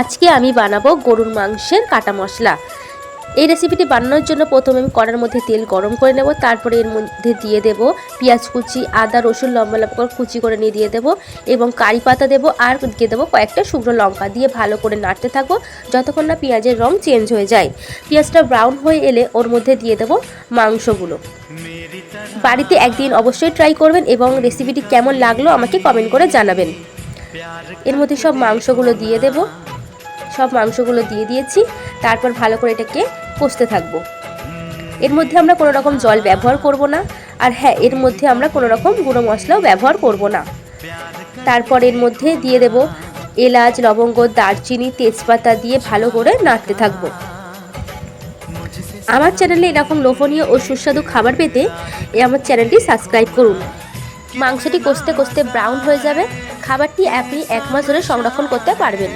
আজকে আমি বানাবো গরুর মাংসের কাটা মশলা। এই রেসিপিটি বানানোর জন্য প্রথমে আমি কড়ার মধ্যে তেল গরম করে নেব। তারপরে এর মধ্যে দিয়ে দেব পেঁয়াজ কুচি, আদা রসুন লম্বা লম্বা করে কুচি করে নিয়ে দিয়ে দেবো এবং কারি পাতা দেবো আর দিয়ে দেবো কয়েকটা শুকনো লঙ্কা। দিয়ে ভালো করে নাড়তে থাকবো যতক্ষণ না পেঁয়াজের রং চেঞ্জ হয়ে যায়। পেঁয়াজটা ব্রাউন হয়ে এলে ওর মধ্যে দিয়ে দেবো মাংসগুলো। বাড়িতে একদিন অবশ্যই ট্রাই করবেন এবং রেসিপিটি কেমন লাগলো আমাকে কমেন্ট করে জানাবেন। এর মধ্যে সব মাংসগুলো দিয়ে দেবো। সব মাংসগুলো দিয়ে দিয়েছি। তারপর ভালো করে এটাকে কষতে থাকবো। এর মধ্যে আমরা কোনো রকম জল ব্যবহার করব না। আর হ্যাঁ, এর মধ্যে আমরা কোনো রকম গুঁড়ো মশলাও ব্যবহার করব না। তারপর এর মধ্যে দিয়ে দেব এলাচ, লবঙ্গ, দারচিনি, তেজপাতা দিয়ে ভালো করে নাড়তে থাকবো। আমার চ্যানেলে এরকম লোভনীয় ও সুস্বাদু খাবার পেতে আমার চ্যানেলটি সাবস্ক্রাইব করুন। মাংসটি কষতে কষতে ব্রাউন হয়ে যাবে। খাবারটি আপনি 1 মাস ধরে সংরক্ষণ করতে পারবেন।